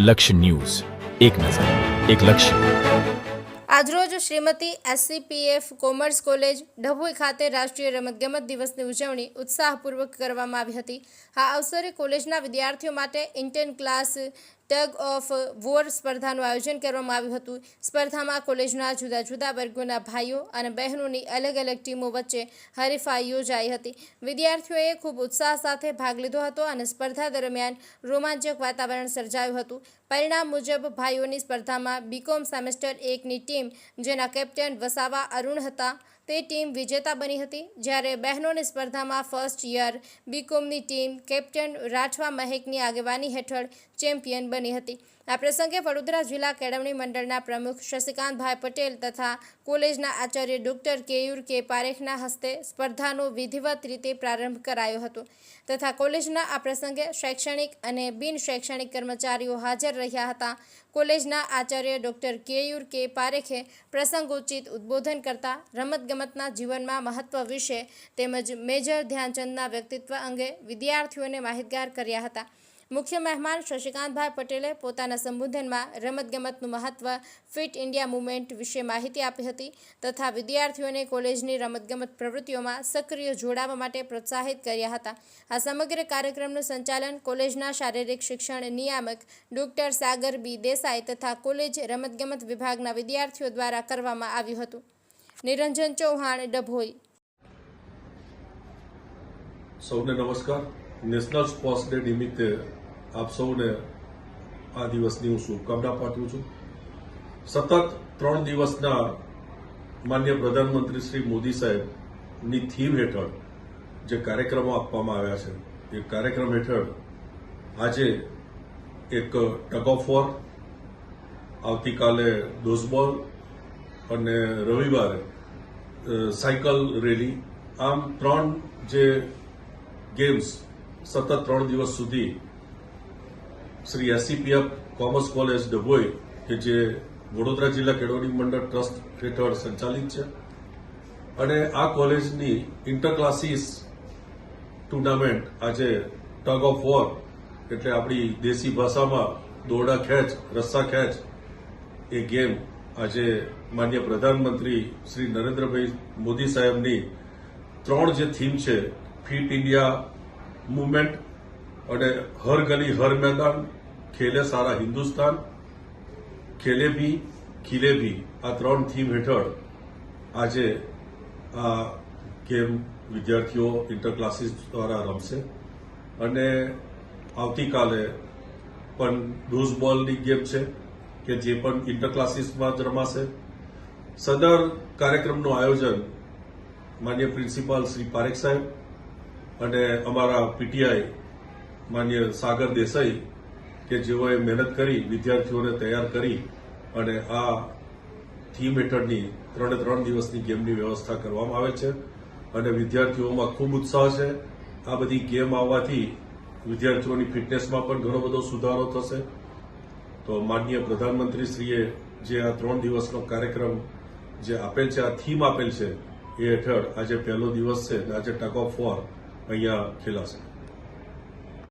લક્ષ્ય ન્યૂઝ, એક નજર, એક લક્ષ્ય. આજરોજ Shrimati SCPF commerce college Dabhoi ખાતે રાષ્ટ્રીય રમતગમત દિવસની ઉજવણી ઉત્સાહપૂર્વક કરવામાં આવી હતી. આ અવસરે કોલેજના વિદ્યાર્થીઓ માટે inter class tug of war સ્પર્ધાનું આયોજન કરવામાં આવ્યું હતું. સ્પર્ધામાં કોલેજના જુદા જુદા વર્ગોના ભાઈઓ અને બહેનોની અલગ અલગ ટીમો વચ્ચે હરીફાઈ યોજાઈ હતી. વિદ્યાર્થીઓએ ખૂબ ઉત્સાહ સાથે ભાગ લીધો હતો અને સ્પર્ધા દરમિયાન રોમાંચક વાતાવરણ સર્જાયું હતું. પરિણામ મુજબ ભાઈઓની સ્પર્ધામાં બીકોમ સેમેસ્ટર 1ની ટીમ, જેના કેપ્ટન વસાવા અરુણ હતા, તે ટીમ વિજેતા બની હતી. જ્યારે બહેનોની સ્પર્ધામાં ફર્સ્ટ યર બીકોમની ટીમ કેપ્ટન રાઠવા મહેકની આગેવાની હેઠળ ચેમ્પિયન બની હતી. આ પ્રસંગે વડોદરા જિલ્લા કેળવણી મંડળના પ્રમુખ શશિકાંતભાઈ પટેલ તથા કોલેજના આચાર્ય ડોક્ટર કેયુર કે પારેખના હસ્તે સ્પર્ધાનો વિધિવત રીતે પ્રારંભ કરાયો હતો તથા કોલેજના આ પ્રસંગે શૈક્ષણિક અને બિન શૈક્ષણિક કર્મચારીઓ હાજર રહ્યા હતા. કોલેજના આચાર્ય ડોક્ટર કેયુર કે પારેખે પ્રસંગોચિત ઉદ્બોધન કરતા રમતગમતના જીવનમાં મહત્વ વિશે તેમજ મેજર ધ્યાનચંદના વ્યક્તિત્વ અંગે વિદ્યાર્થીઓને માહિતગાર કર્યા હતા. મુખ્ય મહેમાન શશિકાંતભાઈ પટેલે પોતાના સંબોધનમાં રમતગમતનું મહત્વ, ફિટ ઇન્ડિયા મુવમેન્ટ વિશે માહિતી આપી હતી તથા વિદ્યાર્થીઓને કોલેજની રમતગમત પ્રવૃત્તિઓમાં સક્રિય જોડાવા માટે પ્રોત્સાહિત કર્યા હતા. આ સમગ્ર કાર્યક્રમનું સંચાલન કોલેજના શારીરિક શિક્ષણ નિયામક ડોક્ટર સાગર બી દેસાઈ તથા કોલેજ રમતગમત વિભાગના વિદ્યાર્થીઓ દ્વારા કરવામાં આવ્યું હતું. નિરંજન ચૌહાણ, ડભોઈ. સૌને નમસ્કાર. નેશનલ સ્પોર્ટ્સ ડે નિમિત્તે આપ સૌને આ દિવસની હું શુભકામના પાઠવું છું. સતત 3 દિવસના માનનીય પ્રધાનમંત્રી શ્રી મોદી સાહેબની થીમ હેઠળ જે કાર્યક્રમો આપવામાં આવ્યા છે, એ કાર્યક્રમ હેઠળ આજે એક ટગ ઓફ વોર, આવતીકાલે ડોઝબોલ અને રવિવારે સાયકલ રેલી, આમ 3 જે ગેમ્સ સતત 3 દિવસ સુધી Shri SCPF commerce college Dabhoi કે જે વડોદરા જિલ્લા કેળવણી મંડળ ટ્રસ્ટ હેઠળ સંચાલિત છે અને આ કોલેજની ઇન્ટર ક્લાસીસ ટુર્નામેન્ટ આજે ટગ ઓફ વોર એટલે આપણી દેશી ભાષામાં દોરડા ખેંચ, રસ્સા ખેંચ, એ ગેમ આજે માનનીય પ્રધાનમંત્રી શ્રી નરેન્દ્રભાઈ મોદી સાહેબની 3 જે થીમ છે, ફિટ ઇન્ડિયા મુવમેન્ટ અને હર ગલી હર મેદાન, ખેલે સારા હિન્દુસ્તાન, ખેલે ભી ખીલે ભી, આ 3 થીમ હેઠળ આજે આ ગેમ વિદ્યાર્થીઓ ઇન્ટર ક્લાસીસ દ્વારા રમશે અને આવતીકાલે પણ ડોઝબોલની ગેમ છે કે જે પણ ઇન્ટર ક્લાસીસમાં જ રમાશે. સદર કાર્યક્રમનું આયોજન માનનીય પ્રિન્સિપાલ શ્રી પારેખ સાહેબ અને અમારા પીટીઆઈ માનનીય સાગર દેસાઈ કે જેઓએ મહેનત કરી વિદ્યાર્થીઓને તૈયાર કરી અને આ થીમ હેઠળની 3 દિવસની ગેમની વ્યવસ્થા કરવામાં આવે છે અને વિદ્યાર્થીઓમાં ખૂબ ઉત્સાહ છે. આ બધી ગેમ આવવાથી વિદ્યાર્થીઓની ફિટનેસમાં પણ ઘણો બધો સુધારો થશે. તો માનનીય પ્રધાનમંત્રીશ્રીએ જે આ 3 દિવસનો કાર્યક્રમ જે આપેલ છે, આ થીમ આપેલ છે, એ હેઠળ આજે પહેલો દિવસ છે અને આજે ટગ ઓફ વોર અહીંયા ખેલાશે.